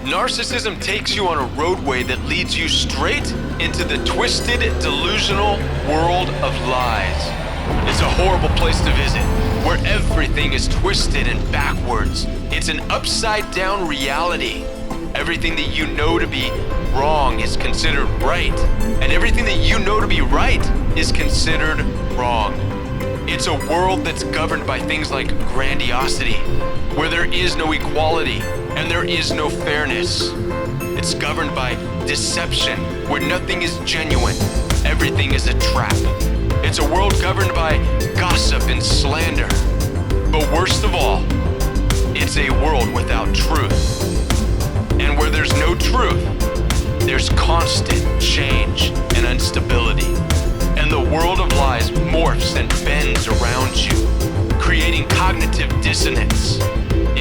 Narcissism takes you on a roadway that leads you straight into the twisted, delusional world of lies. It's a horrible place to visit, where everything is twisted and backwards. It's an upside-down reality. Everything that you know to be wrong is considered right, and everything that you know to be right is considered wrong. It's a world that's governed by things like grandiosity, where there is no equality and there is no fairness. It's governed by deception, where nothing is genuine, everything is a trap. It's a world governed by gossip and slander. But worst of all, it's a world without truth. And where there's no truth, there's constant change and instability. And the world of lies morphs and bends around you, creating cognitive dissonance.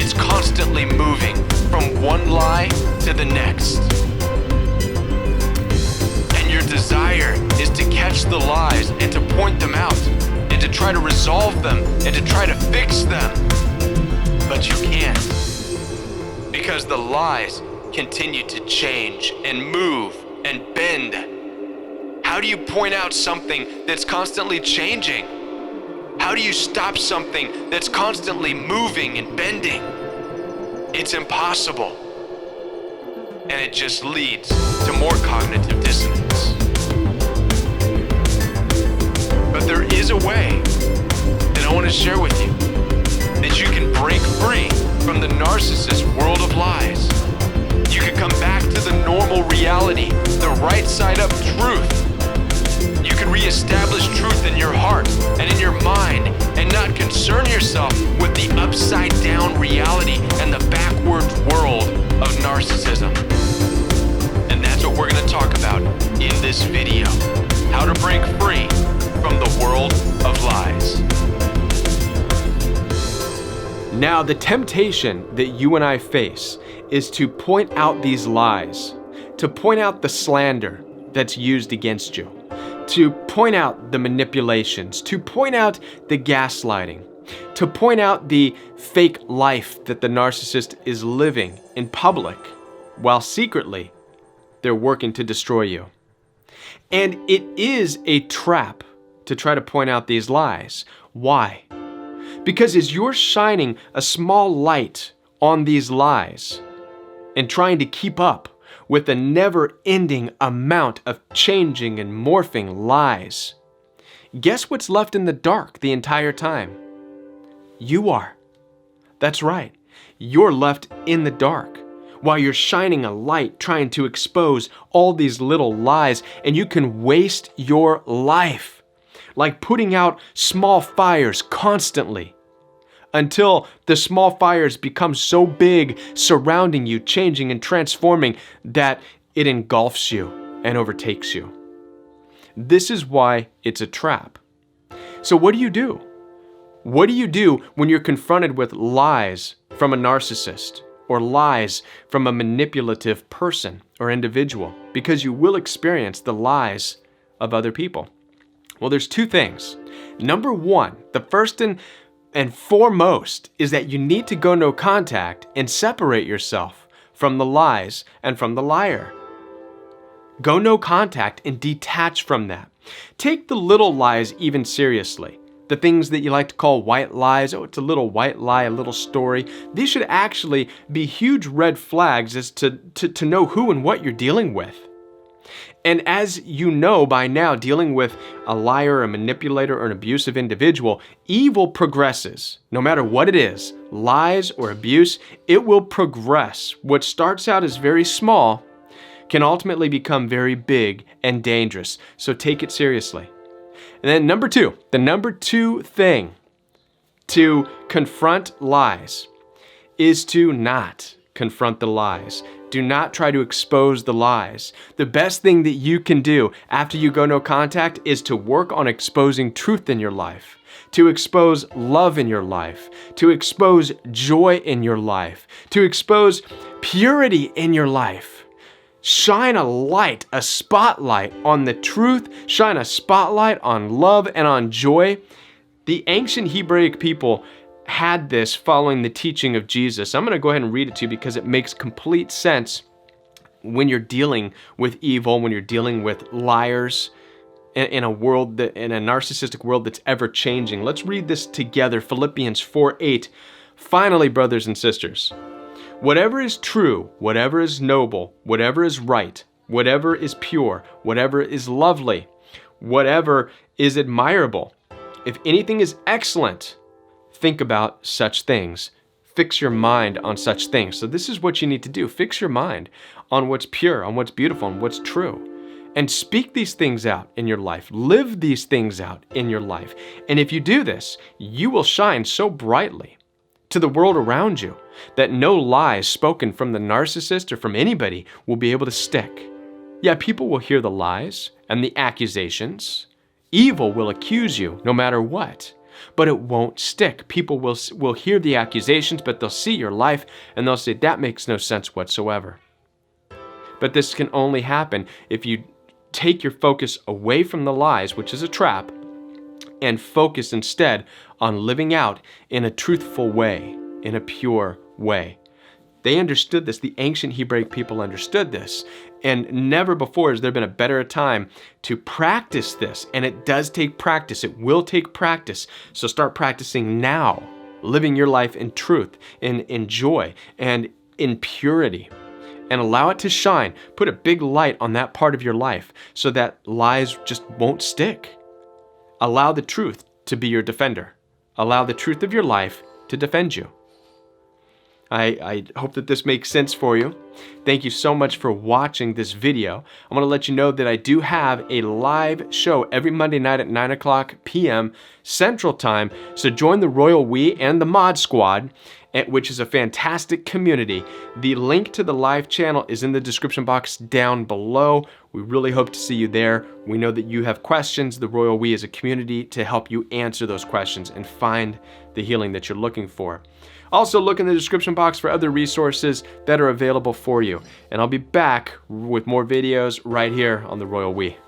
It's constantly moving from one lie to the next. And your desire is to catch the lies and to point them out and to try to resolve them and to try to fix them. But you can't, because the lies continue to change and move and bend. How do you point out something that's constantly changing? How do you stop something that's constantly moving and bending? It's impossible. And it just leads to more cognitive dissonance. But there is a way that I want to share with you, that you can break free from the narcissist world of lies. You can come back to the normal reality, the right side up truth. You can reestablish truth in your heart and in your mind and not concern yourself with the upside down reality and the backwards world of narcissism. And that's what we're going to talk about in this video. How to break free from the world of lies. Now, the temptation that you and I face is to point out these lies, to point out the slander that's used against you, to point out the manipulations, to point out the gaslighting, to point out the fake life that the narcissist is living in public, while secretly they're working to destroy you. And it is a trap to try to point out these lies. Why? Because as you're shining a small light on these lies and trying to keep up with the never-ending amount of changing and morphing lies, guess what's left in the dark the entire time? You are. That's right. You're left in the dark while you're shining a light trying to expose all these little lies, and you can waste your life like putting out small fires constantly until the small fires become so big, surrounding you, changing and transforming, that it engulfs you and overtakes you. This is why it's a trap. So what do you do? What do you do when you're confronted with lies from a narcissist or lies from a manipulative person or individual? Because you will experience the lies of other people. Well, there's two things. Number one, the first and foremost is that you need to go no contact and separate yourself from the lies and from the liar. Go no contact and detach from that. Take the little lies even seriously. The things that you like to call white lies. Oh, it's a little white lie, a little story. These should actually be huge red flags as to know who and what you're dealing with. And as you know by now, dealing with a liar, a manipulator, or an abusive individual, evil progresses. No matter what it is, lies or abuse, it will progress. What starts out as very small can ultimately become very big and dangerous. So take it seriously. And then the number two thing to confront lies is to not confront the lies. Do not try to expose the lies. The best thing that you can do after you go no contact is to work on exposing truth in your life, to expose love in your life, to expose joy in your life, to expose purity in your life. Shine a light, a spotlight on the truth. Shine a spotlight on love and on joy. The ancient Hebraic people had this following the teaching of Jesus. I'm going to go ahead and read it to you because it makes complete sense when you're dealing with evil, when you're dealing with liars in a world in a narcissistic world that's ever changing. Let's read this together. Philippians 4:8. Finally, brothers and sisters, whatever is true, whatever is noble, whatever is right, whatever is pure, whatever is lovely, whatever is admirable, if anything is excellent, think about such things. Fix your mind on such things. So this is what you need to do. Fix your mind on what's pure, on what's beautiful, on what's true. And speak these things out in your life. Live these things out in your life. And if you do this, you will shine so brightly to the world around you that no lies spoken from the narcissist or from anybody will be able to stick. Yeah, people will hear the lies and the accusations. Evil will accuse you no matter what, but it won't stick. People will hear the accusations, but they'll see your life and they'll say, that makes no sense whatsoever. But this can only happen if you take your focus away from the lies, which is a trap, and focus instead on living out in a truthful way, in a pure way. They understood this. The ancient Hebraic people understood this. And never before has there been a better time to practice this. And it does take practice. It will take practice. So start practicing now, living your life in truth, in joy, and in purity. And allow it to shine. Put a big light on that part of your life so that lies just won't stick. Allow the truth to be your defender. Allow the truth of your life to defend you. I hope that this makes sense for you. Thank you so much for watching this video. I want to let you know that I do have a live show every Monday night at 9 p.m. Central Time. So join the Royal We and the Mod Squad, which is a fantastic community. The link to the live channel is in the description box down below. We really hope to see you there. We know that you have questions. The Royal We is a community to help you answer those questions and find the healing that you're looking for. Also, look in the description box for other resources that are available for you. And I'll be back with more videos right here on the Royal We.